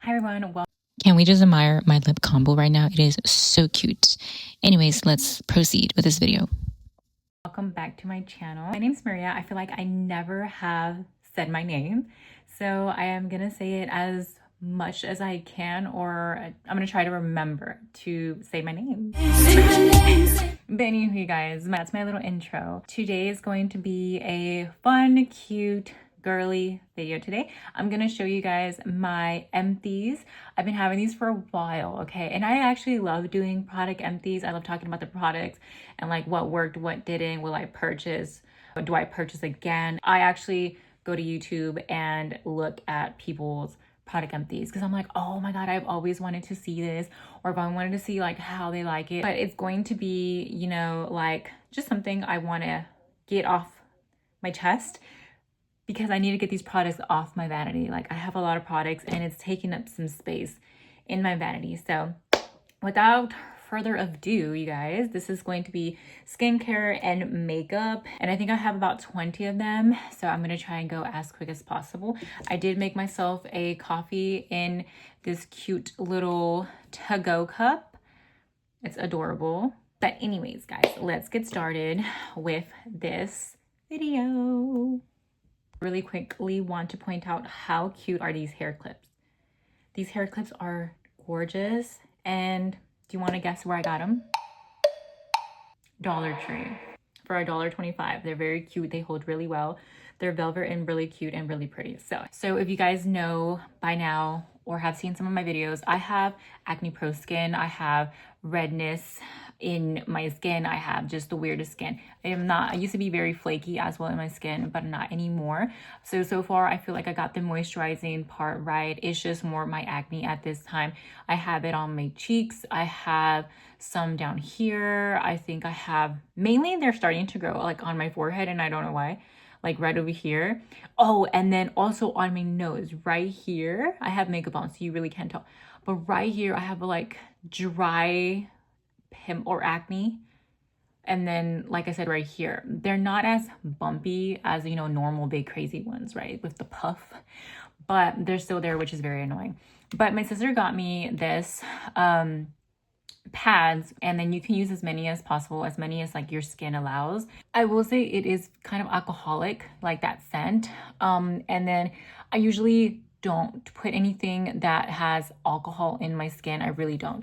Hi everyone, Can we just admire my lip combo right now? It is so cute. Anyways, let's proceed with this video. welcome back to my channel. My name's Maria. I feel like I never have said my name, so I am gonna say it as much as I can, or I'm gonna try to remember to say my name. But anyway, you guys, that's my little intro. Today is going to be a fun, cute, girly video today. I'm gonna show you guys my empties. I've been having these for a while, okay? And I actually love doing product empties. I love talking about the products and like what worked, what didn't, will I purchase, do I purchase again? I actually go to YouTube and look at people's product empties because I'm like, oh my god, I've always wanted to see this, or if I wanted to see like how they like it. But it's going to be, you know, like just something I want to get off my chest because I need to get these products off my vanity. Like I have a lot of products and it's taking up some space in my vanity. So without further ado, you guys, this is going to be skincare and makeup, and I think I have about 20 of them, so I'm gonna try and go as quick as possible. I did make myself a coffee in this cute little to-go cup. It's adorable. But anyways, guys, let's get started with this video. Really quickly want to point out how cute are these hair clips. These hair clips are gorgeous. And do you want to guess where I got them? Dollar Tree for $1.25. They're very cute. They hold really well. They're velvet and really cute and really pretty. So if you guys know by now or have seen some of my videos, I have acne prone skin. I have redness in my skin. I have just the weirdest skin. I used to be very flaky as well in my skin, but not anymore. So far I feel like I got the moisturizing part right. It's just more my acne at this time. I have it on my cheeks. I have some down here. I think I have, mainly they're starting to grow like on my forehead, and I don't know why, like right over here. Oh, and then also on my nose right here. I have makeup on, so you really can't tell, but right here I have a like dry pimp or acne. And then, like I said, right here, they're not as bumpy as, you know, normal big crazy ones, right, with the puff, but they're still there, which is very annoying. But my sister got me this pads, and then you can use as many as possible, as many as like your skin allows. I will say it is kind of alcoholic, like that scent. And then I usually don't put anything that has alcohol in my skin. I really don't,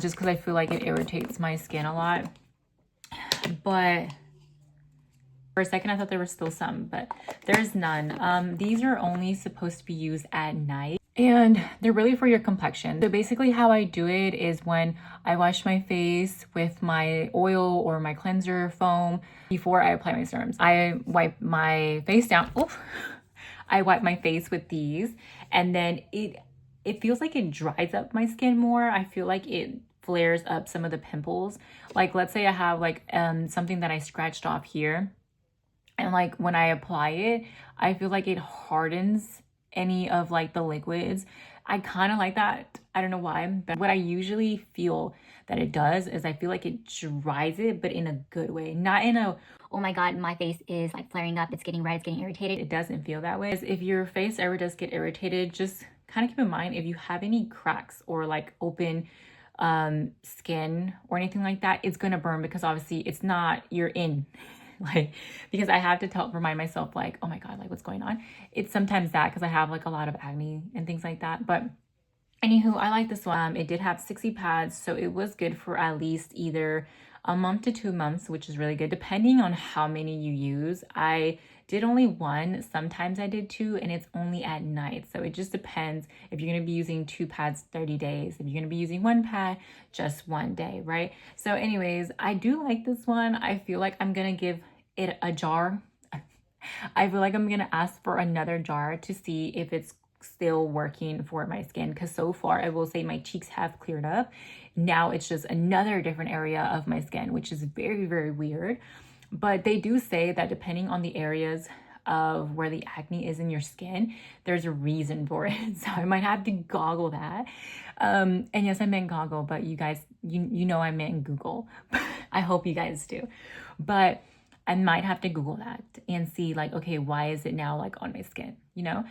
just because I feel like it irritates my skin a lot. But for a second I thought there were still some, but there's none. These are only supposed to be used at night, and they're really for your complexion. So basically how I do it is when I wash my face with my oil or my cleanser foam before I apply my serums, I wipe my face down. Oof. I wipe my face with these, and then it feels like it dries up my skin more. I feel like it flares up some of the pimples. Like let's say I have like something that I scratched off here, and like when I apply it, I feel like it hardens any of like the liquids. I kind of like that. I don't know why, but what I usually feel that it does is I feel like it dries it, but in a good way, not in a, oh my god, my face is like flaring up, it's getting red, it's getting irritated. It doesn't feel that way. If your face ever does get irritated, just kind of keep in mind if you have any cracks or like open skin or anything like that, it's gonna burn, because obviously it's not, you're in like, because I have to remind myself like, oh my god, like what's going on. It's sometimes that because I have like a lot of acne and things like that. But anywho, I like this one. It did have 60 pads, so it was good for at least either a month to 2 months, which is really good depending on how many you use. I did only one, sometimes I did two, and it's only at night. So it just depends if you're gonna be using 2 pads 30 days, if you're gonna be using 1 pad just 1 day, right? So anyways, I do like this one. I feel like I'm gonna give it a jar. I feel like I'm gonna ask for another jar to see if it's still working for my skin, because so far I will say my cheeks have cleared up. Now it's just another different area of my skin, which is very, very weird. But they do say that depending on the areas of where the acne is in your skin, there's a reason for it. So I might have to goggle that. And yes, I meant goggle, but you guys, you know I meant Google. I hope you guys do. But I might have to Google that and see like, okay, why is it now like on my skin, you know?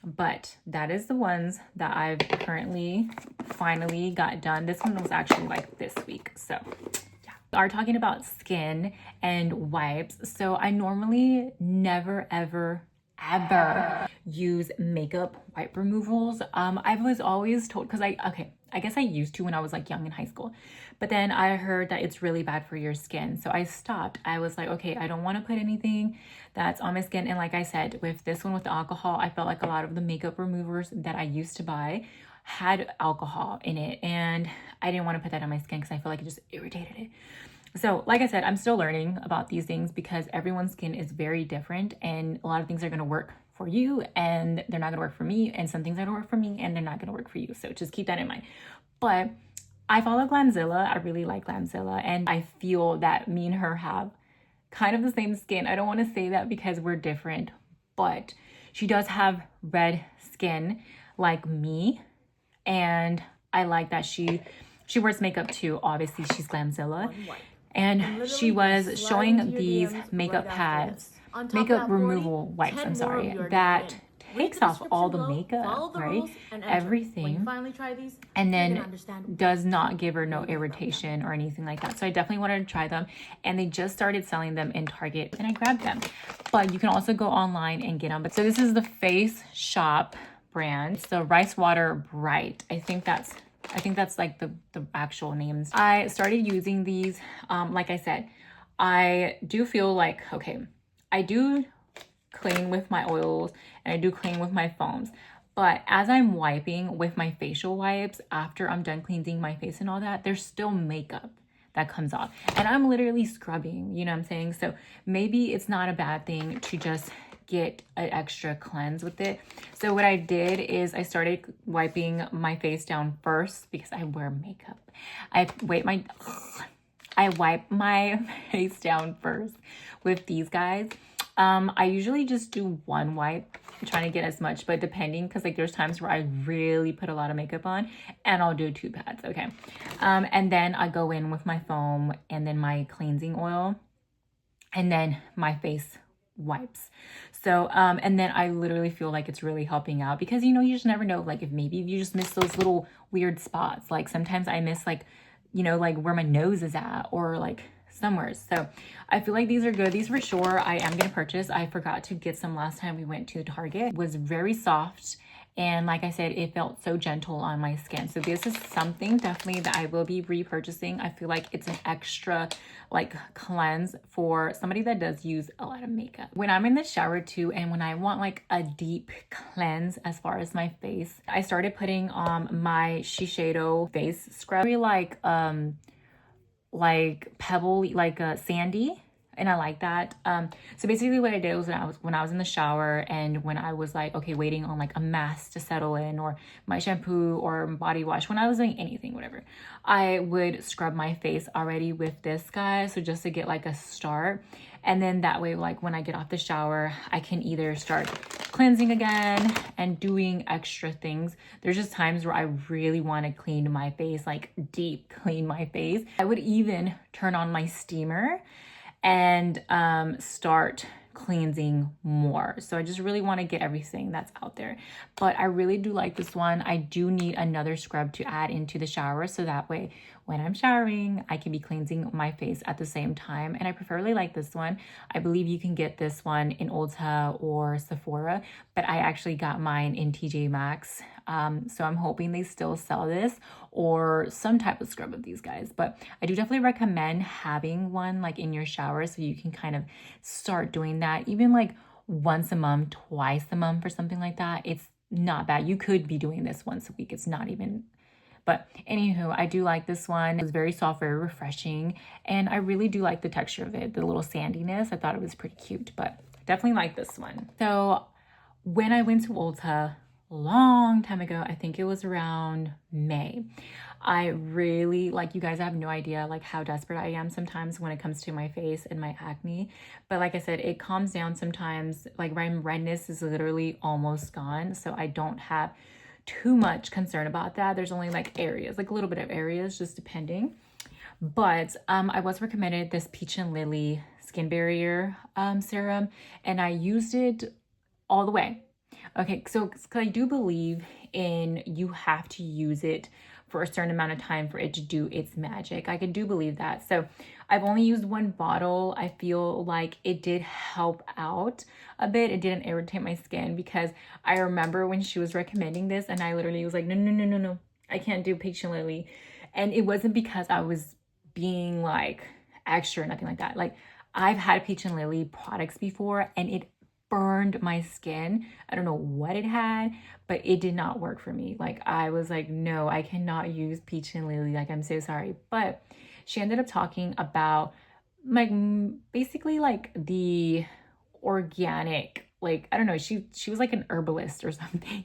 But that is the ones that I've currently finally got done. This one was actually like this week. So yeah, we are talking about skin and wipes. So I normally never, ever use makeup wipe removals. I was always told, because I guess I used to when I was like young in high school, but then I heard that it's really bad for your skin. So I stopped. I was like, okay, I don't want to put anything that's on my skin. And like I said, with this one, with the alcohol, I felt like a lot of the makeup removers that I used to buy had alcohol in it. And I didn't want to put that on my skin because I feel like it just irritated it. So like I said, I'm still learning about these things because everyone's skin is very different and a lot of things are going to work for you and they're not going to work for me, and some things are going to work for me and they're not going to work for you. So just keep that in mind. But I follow Glamzilla. I really like Glamzilla, and I feel that me and her have kind of the same skin. I don't want to say that because we're different, but she does have red skin like me, and I like that she wears makeup too. Obviously, she's Glamzilla. And she was showing these makeup pads, makeup removal wipes, I'm sorry, that takes off all the makeup, right? Everything. And then does not give her no irritation or anything like that. So I definitely wanted to try them. And they just started selling them in Target and I grabbed them. But you can also go online and get them. But so this is the Face Shop brand. So Rice Water Bright. I think that's like the actual names. I started using these. Like I said, I do feel like, okay, I do clean with my oils and I do clean with my foams. But as I'm wiping with my facial wipes, after I'm done cleansing my face and all that, there's still makeup that comes off. And I'm literally scrubbing, you know what I'm saying? So maybe it's not a bad thing to just get an extra cleanse with it. So what I did is I started wiping my face down first because I wear makeup. I wipe my face down first with these guys. I usually just do one wipe. I'm trying to get as much, but depending, because like there's times where I really put a lot of makeup on and I'll do 2 pads. Okay. And then I go in with my foam and then my cleansing oil and then my face wipes. So and then I literally feel like it's really helping out because, you know, you just never know, like if maybe you just miss those little weird spots. Like sometimes I miss like, you know, like where my nose is at or like somewhere. So I feel like these are good. These for sure I am going to purchase. I forgot to get some last time we went to Target. It was very soft. And like I said, it felt so gentle on my skin. So this is something definitely that I will be repurchasing. I feel like it's an extra like cleanse for somebody that does use a lot of makeup. When I'm in the shower too, and when I want like a deep cleanse as far as my face, I started putting my Shiseido face scrub. Very like pebble, like sandy. And I like that. So basically what I did was when I was in the shower and when I was like, okay, waiting on like a mask to settle in or my shampoo or body wash, when I was doing anything, whatever, I would scrub my face already with this guy. So just to get like a start. And then that way, like when I get off the shower, I can either start cleansing again and doing extra things. There's just times where I really want to clean my face, like deep clean my face. I would even turn on my steamer and start cleansing more. So I just really want to get everything that's out there. But I really do like this one. I do need another scrub to add into the shower so that way when I'm showering, I can be cleansing my face at the same time. And I preferably like this one. I believe you can get this one in Ulta or Sephora, but I actually got mine in TJ Maxx. So I'm hoping they still sell this or some type of scrub of these guys. But I do definitely recommend having one like in your shower so you can kind of start doing that even like once a month, twice a month or something like that. It's not bad. You could be doing this once a week. It's not even. But anywho, I do like this one. It was very soft, very refreshing. And I really do like the texture of it, the little sandiness. I thought it was pretty cute, but definitely like this one. So when I went to Ulta a long time ago, I think it was around May, I really, like, you guys have no idea like how desperate I am sometimes when it comes to my face and my acne. But like I said, it calms down sometimes. Like my redness is literally almost gone. So I don't have too much concern about that. There's only like areas, like a little bit of areas, just depending. But I was recommended this Peach and Lily skin barrier serum, and I used it all the way. Okay, so 'cause I do believe in you have to use it for a certain amount of time for it to do its magic. I do believe that. So I've only used one bottle. I feel like it did help out a bit. It didn't irritate my skin, because I remember when she was recommending this and I literally was like, no, no, no, no, no. I can't do Peach and Lily. And it wasn't because I was being like extra or nothing like that. Like, I've had Peach and Lily products before and it burned my skin. I don't know what it had, but it did not work for me. Like, I was like, no, I cannot use Peach and Lily. Like, I'm so sorry. But she ended up talking about like basically like the organic, like, I don't know, she was like an herbalist or something,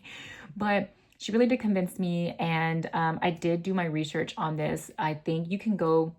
but she really did convince me. And I did do my research on this. I think you can go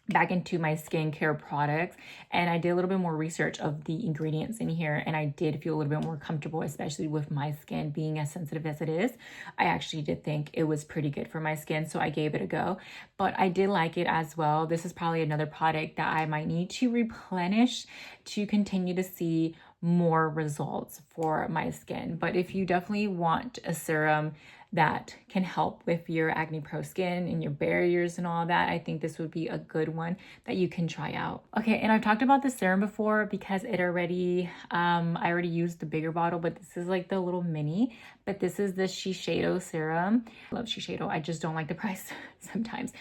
back into my skincare products and I did a little bit more research of the ingredients in here, and I did feel a little bit more comfortable, especially with my skin being as sensitive as it is. I actually did think it was pretty good for my skin, so I gave it a go. But I did like it as well. This is probably another product that I might need to replenish to continue to see more results for my skin. But if you definitely want a serum that can help with your acne prone skin and your barriers and all that, I think this would be a good one that you can try out. Okay, and I've talked about the serum before because it already, I already used the bigger bottle, but this is like the little mini. But this is the Shiseido serum. I love Shiseido. I just don't like the price sometimes.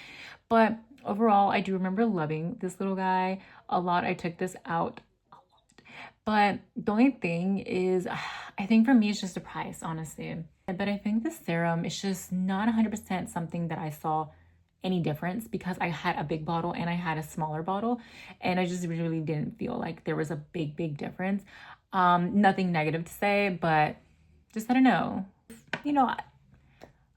But overall, I do remember loving this little guy a lot. I took this out. But the only thing is, I think for me, it's just the price, honestly. But I think the serum is just not 100% something that I saw any difference, because I had a big bottle and I had a smaller bottle, and I just really didn't feel like there was a big difference. Nothing negative to say, but just, I don't know. You know,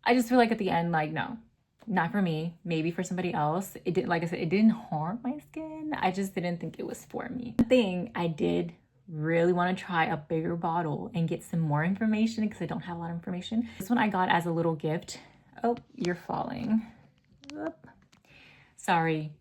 I just feel like at the end, like, no, not for me. Maybe for somebody else. It did, like I said, it didn't harm my skin. I just didn't think it was for me. One thing I did really want to try a bigger bottle and get some more information, because I don't have a lot of information. This one I got as a little gift. Oh, you're falling. Oop. Sorry,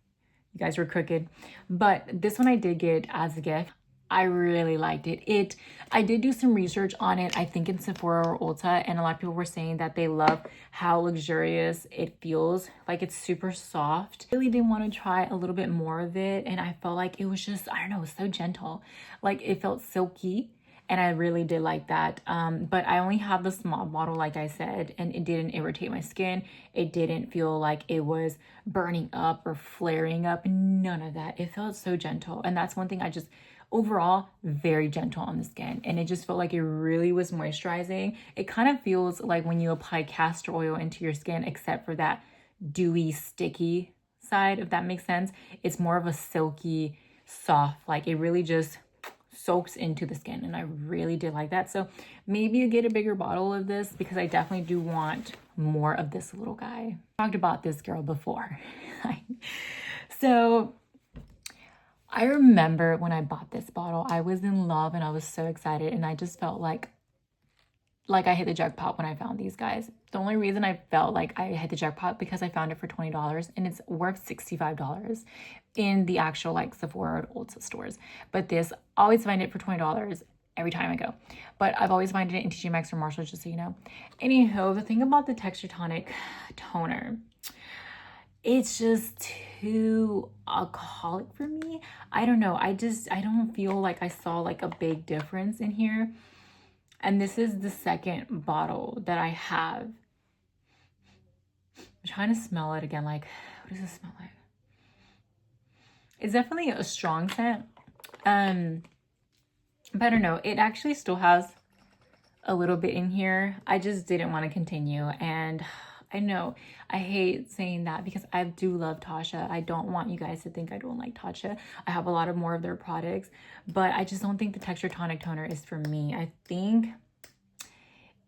you guys were crooked. But this one I did get as a gift. I really liked it. I did do some research on it, I think in Sephora or Ulta, and a lot of people were saying that they love how luxurious it feels. Like, it's super soft. I really did want to try a little bit more of it, and I felt like it was just, I don't know, it was so gentle. Like, it felt silky, and I really did like that. But I only have the small bottle, like I said, and it didn't irritate my skin. It didn't feel like it was burning up or flaring up. None of that. It felt so gentle, and that's one thing I just... Overall, very gentle on the skin, and it just felt like it really was moisturizing. It kind of feels like when you apply castor oil into your skin, except for that dewy, sticky side, if that makes sense. It's more of a silky, soft, like it really just soaks into the skin, and I really did like that. So maybe you get a bigger bottle of this, because I definitely do want more of this little guy. I talked about this girl before. So I remember when I bought this bottle, I was in love and I was so excited, and I just felt like I hit the jackpot when I found these guys. The only reason I felt like I hit the jackpot because I found it for $20, and it's worth $65 in the actual like Sephora or Ulta stores. But this, I always find it for $20 every time I go. But I've always found it in TJ Maxx or Marshalls, just so you know. Anyhow, the thing about the Texture Tonic toner, it's just too alcoholic for me. I don't know. I don't feel like I saw like a big difference in here. And this is the second bottle that I have. I'm trying to smell it again. Like, what does it smell like? It's definitely a strong scent. But I don't know. It actually still has a little bit in here. I just didn't want to continue. And I know I hate saying that because I do love Tasha. I don't want you guys to think I don't like Tasha. I have a lot of more of their products, but I just don't think the Texture Tonic toner is for me. I think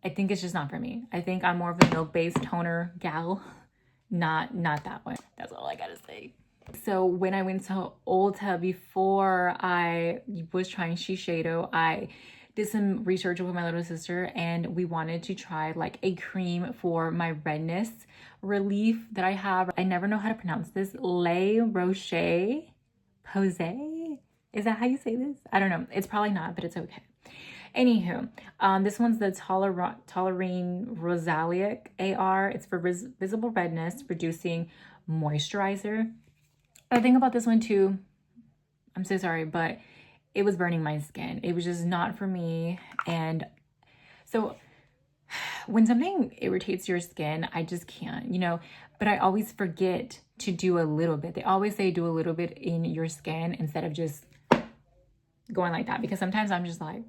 it's just not for me. I think I'm more of a milk-based toner gal, not that one. That's all I gotta say. So when I went to Ulta before I was trying Shiseido, I did some research with my little sister, and we wanted to try like a cream for my redness relief that I have. I never know how to pronounce this. Le Rocher Posay. Is that how you say this? I don't know. It's probably not, but it's okay. Anywho, this one's the Tolerine Rosalic AR. It's for visible redness, reducing moisturizer. The thing about this one too, I'm so sorry, but it was burning my skin. It was just not for me. And so when something irritates your skin, I just can't, you know, but I always forget to do a little bit. They always say do a little bit in your skin instead of just going like that, because sometimes I'm just like,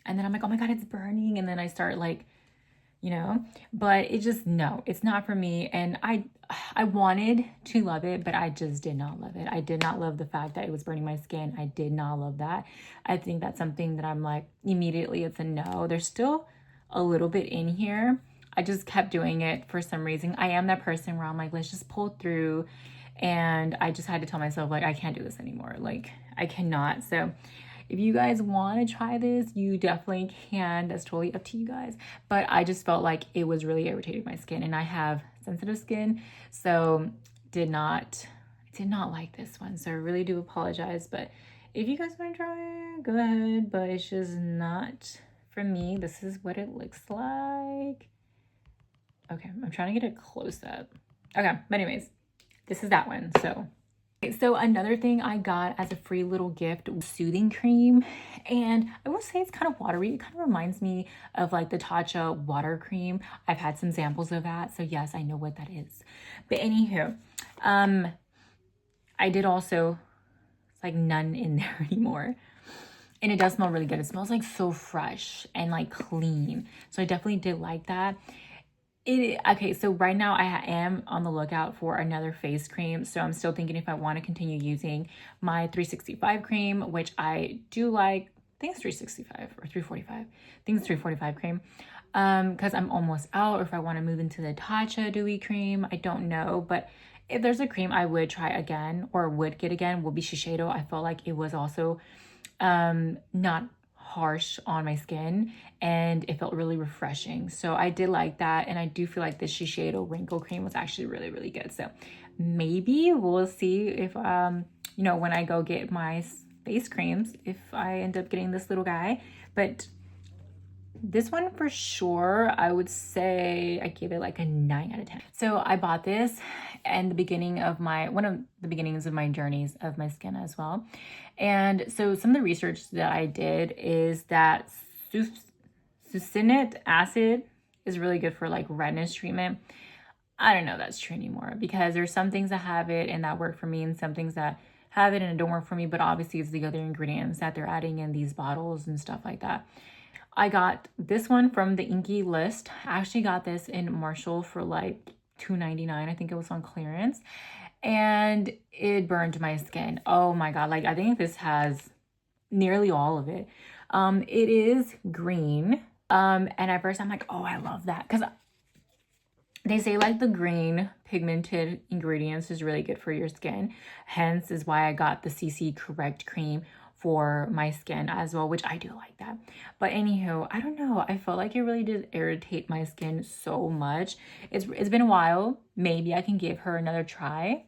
and then I'm like, oh my God, it's burning. And then I start like, you know, but it just, no, it's not for me. And I wanted to love it, but I just did not love it. I did not love the fact that it was burning my skin. I did not love that. I think that's something that I'm like, immediately it's a no. There's still a little bit in here. I just kept doing it for some reason. I am that person where I'm like, let's just pull through. And I just had to tell myself, like, I can't do this anymore. Like, I cannot. So if you guys want to try this, you definitely can. That's totally up to you guys. But I just felt like it was really irritating my skin, and I have sensitive skin, so did not like this one. So I really do apologize. But if you guys want to try it, go ahead. But it's just not for me. This is what it looks like. Okay, I'm trying to get a close up. Okay, but anyways, this is that one. So another thing I got as a free little gift was soothing cream, and I will say it's kind of watery. It kind of reminds me of like the Tatcha water cream. I've had some samples of that, so yes, I know what that is. But anywho, I did also, it's like none in there anymore. And it does smell really good. It smells like so fresh and like clean. So I definitely did like that. Okay, so right now I am on the lookout for another face cream. So I'm still thinking if I want to continue using my 365 cream, which I do like. I think it's 365 or 345. I think it's 345 cream. Because I'm almost out, or if I want to move into the Tatcha dewy cream, I don't know. But if there's a cream I would try again or would get again, will be Shiseido. I felt like it was also not harsh on my skin, and it felt really refreshing. So I did like that, and I do feel like the Shiseido wrinkle cream was actually really, really good. So maybe we'll see if you know, when I go get my face creams, if I end up getting this little guy. But this one for sure, I would say I give it like a 9 out of 10. So I bought this in the beginning of one of the beginnings of my journeys of my skin as well. And so some of the research that I did is that succinate acid is really good for like redness treatment. I don't know if that's true anymore, because there's some things that have it and that work for me, and some things that have it and it don't work for me. But obviously it's the other ingredients that they're adding in these bottles and stuff like that. I got this one from the Inky list. I actually got this in Marshall for like $2.99. I think it was on clearance, and it burned my skin. Oh my God. Like, I think this has nearly all of it. It is green. And at first I'm like, oh, I love that. Cause they say like the green pigmented ingredients is really good for your skin. Hence is why I got the CC Correct cream for my skin as well, which I do like that. But anywho, I don't know. I felt like it really did irritate my skin so much. It's been a while. Maybe I can give her another try.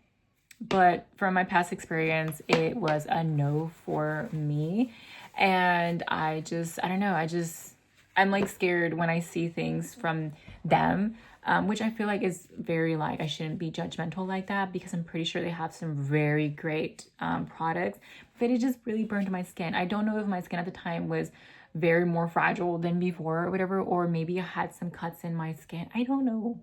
But from my past experience, it was a no for me. And I don't know. I'm like scared when I see things from them, which I feel like is very like, I shouldn't be judgmental like that, because I'm pretty sure they have some very great products, but it just really burned my skin. I don't know if my skin at the time was very more fragile than before or whatever, or maybe I had some cuts in my skin. I don't know,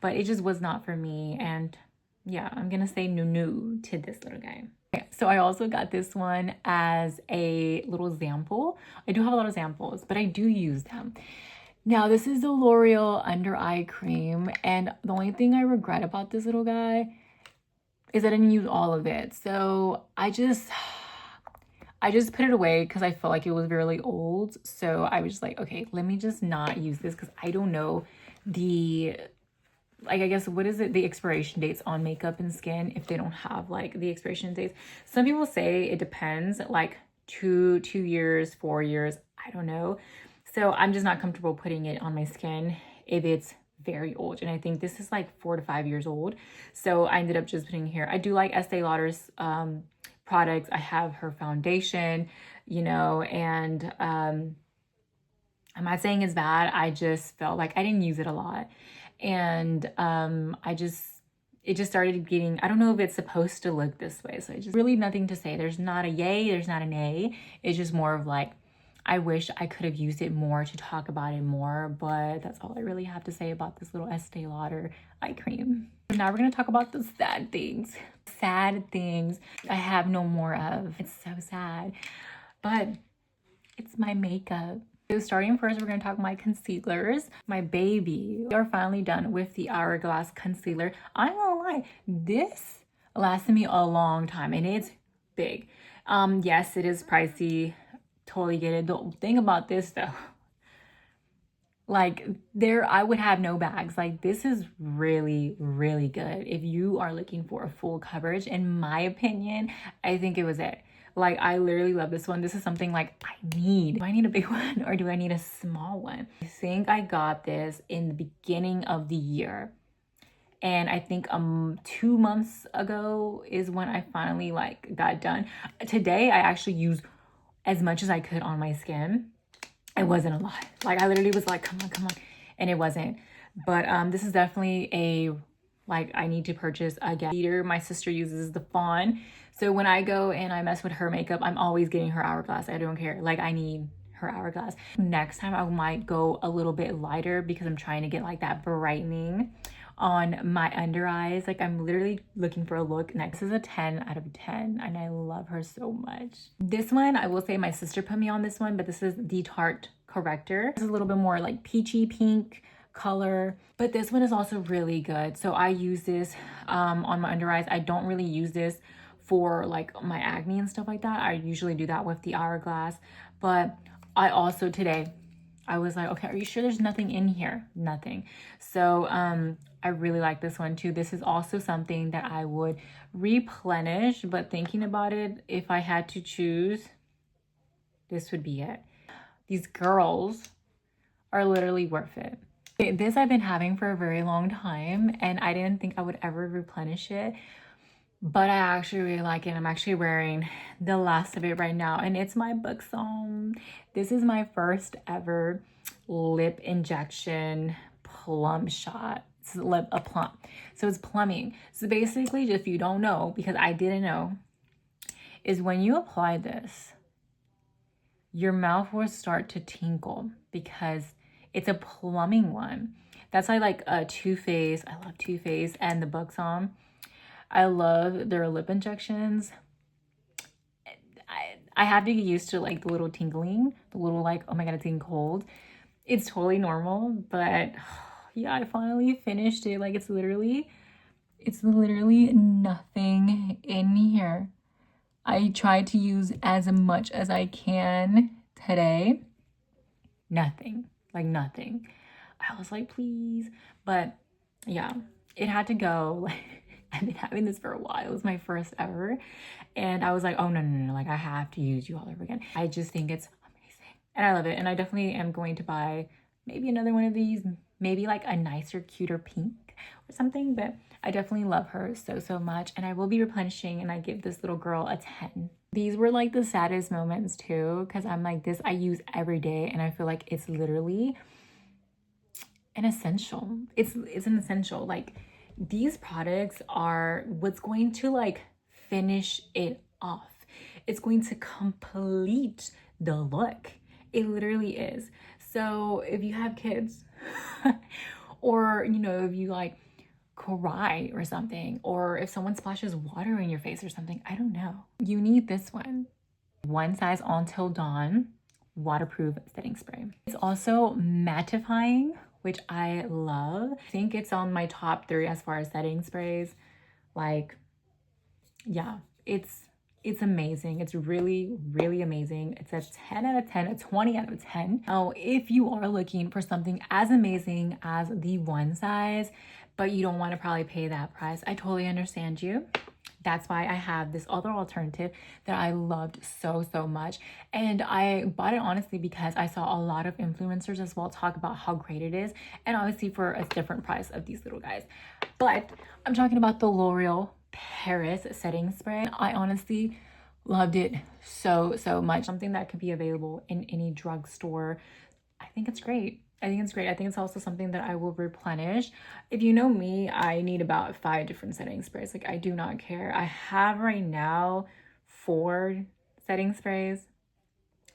but it just was not for me. And yeah, I'm gonna say no to this little guy. So I also got this one as a little sample. I do have a lot of samples, but I do use them. Now, this is the L'Oreal Under Eye Cream, and the only thing I regret about this little guy is I didn't use all of it. So I just put it away because I felt like it was really old. So I was just like, okay, let me just not use this, because I don't know I guess, what is it? The expiration dates on makeup and skin, if they don't have like the expiration dates. Some people say it depends, like 2 years, 4 years, I don't know. So I'm just not comfortable putting it on my skin if it's very old. And I think this is like 4 to 5 years old. So I ended up just putting here. I do like Estee Lauder's products. I have her foundation, you know, and I'm not saying it's bad. I just felt like I didn't use it a lot. And it just started getting, I don't know if it's supposed to look this way. So it's just really nothing to say. There's not a yay, there's not an A. It's just more of like, I wish I could have used it more to talk about it more, but that's all I really have to say about this little Estee Lauder eye cream. Now we're gonna talk about the sad things. Sad things I have no more of. It's so sad, but it's my makeup. So starting first, we're gonna talk my concealers. My baby, we are finally done with the Hourglass concealer. I'm gonna lie, this lasted me a long time and it's big. Yes, it is pricey. Totally get it. The thing about this though, like I would have no bags. Like this is really, really good. If you are looking for a full coverage, in my opinion, I think it was it. Like I literally love this one. This is something like I need. Do I need a big one or do I need a small one? I think I got this in the beginning of the year. And I think 2 months ago is when I finally like got done. Today I actually used as much as I could on my skin. It wasn't a lot. Like I literally was like, come on. And it wasn't. But this is definitely I need to purchase again. My sister uses the Fawn. So when I go and I mess with her makeup, I'm always getting her Hourglass. I don't care. Like I need her Hourglass. Next time I might go a little bit lighter because I'm trying to get like that brightening on my under eyes. Like I'm literally looking for a look. Next is a 10 out of 10 and I love her so much. This one, I will say my sister put me on this one, but this is the Tarte Corrector. This is a little bit more like peachy pink color, but this one is also really good. So I use this on my under eyes. I don't really use this for like my acne and stuff like that. I usually do that with the Hourglass, but I also today I was like, okay, are you sure there's nothing in here? Nothing. So I really like this one too. This is also something that I would replenish, but thinking about it, if I had to choose, this would be it. These girls are literally worth it. This I've been having for a very long time and I didn't think I would ever replenish it, but I actually really like it. I'm actually wearing the last of it right now and it's my Buxom. This is my first ever lip injection plum shot. It's a plum. So it's plumbing. So basically, if you don't know, because I didn't know, is when you apply this, your mouth will start to tinkle because it's a plumbing one. That's why I like Too Faced. I love Too Faced and the Buxom. I love their lip injections. I have to get used to like the little tingling, the little like, oh my God, it's getting cold. It's totally normal, but yeah, I finally finished it. Like it's literally nothing in here. I tried to use as much as I can today. Nothing, like nothing. I was like, please, but yeah, it had to go. Like I've been having this for a while. It was my first ever. And I was like, oh no, like I have to use you all over again. I just think it's amazing and I love it. And I definitely am going to buy maybe another one of these, maybe like a nicer, cuter pink or something, but I definitely love her so much. And I will be replenishing and I give this little girl a 10. These were like the saddest moments too, because I'm like, this I use every day and I feel like it's literally an essential. It's an essential. Like these products are what's going to like finish it off. It's going to complete the look. It literally is. So if you have kids or, you know, if you like cry or something, or if someone splashes water in your face or something, I don't know, you need this one. One size until dawn waterproof setting spray. It's also mattifying, which I love. I think it's on my top 3 as far as setting sprays. Like, yeah, it's amazing. It's really, really amazing. It's a 10 out of 10, a 20 out of 10. Now, if you are looking for something as amazing as the one size, but you don't want to probably pay that price, I totally understand you. That's why I have this other alternative that I loved so much. And I bought it honestly because I saw a lot of influencers as well talk about how great it is. And obviously for a different price of these little guys. But I'm talking about the L'Oreal Paris setting spray. I honestly Loved it so much. Something that could be available in any drugstore. I think it's great. I think it's great. I think it's also something that I will replenish. If you know me, I need about 5 different setting sprays. Like, I do not care. I have right now 4 setting sprays.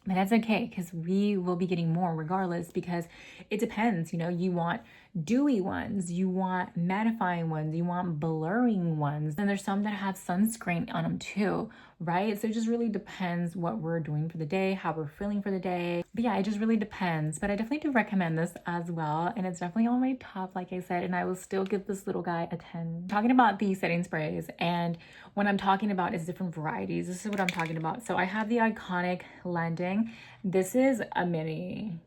But that's okay, because we will be getting more regardless, because it depends. You know, you want dewy ones, you want mattifying ones, you want blurring ones. And there's some that have sunscreen on them too, right? So it just really depends what we're doing for the day, how we're feeling for the day. But yeah, it just really depends. But I definitely do recommend this as well. And it's definitely on my top, like I said, and I will still give this little guy a 10. Talking about the setting sprays, and when I'm talking about is different varieties, this is what I'm talking about. So I have the iconic Landing. This is a mini.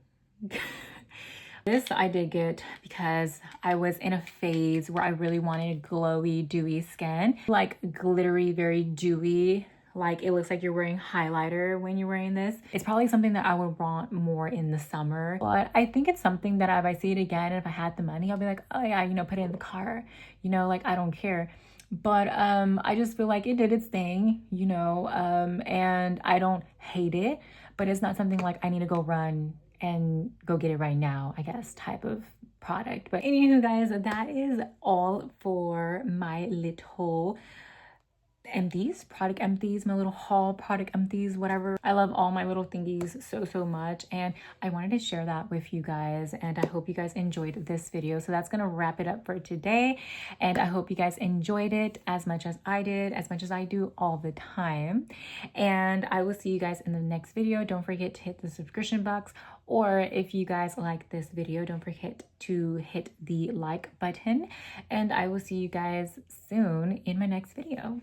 This I did get because I was in a phase where I really wanted glowy, dewy skin. Like glittery, very dewy. Like it looks like you're wearing highlighter when you're wearing this. It's probably something that I would want more in the summer. But I think it's something that if I see it again, and if I had the money, I'll be like, oh yeah, you know, put it in the car. You know, like I don't care. But I just feel like it did its thing, you know, and I don't hate it, but it's not something like I need to go run and go get it right now, I guess, type of product. But anywho, guys, that is all for my little empties, product empties, my little haul, product empties, whatever. I love all my little thingies so much, and I wanted to share that with you guys, and I hope you guys enjoyed this video. So that's gonna wrap it up for today, and I hope you guys enjoyed it as much as I did, as much as I do all the time. And I will see you guys in the next video. Don't forget to hit the subscription box, or if you guys like this video, don't forget to hit the like button, and I will see you guys soon in my next video.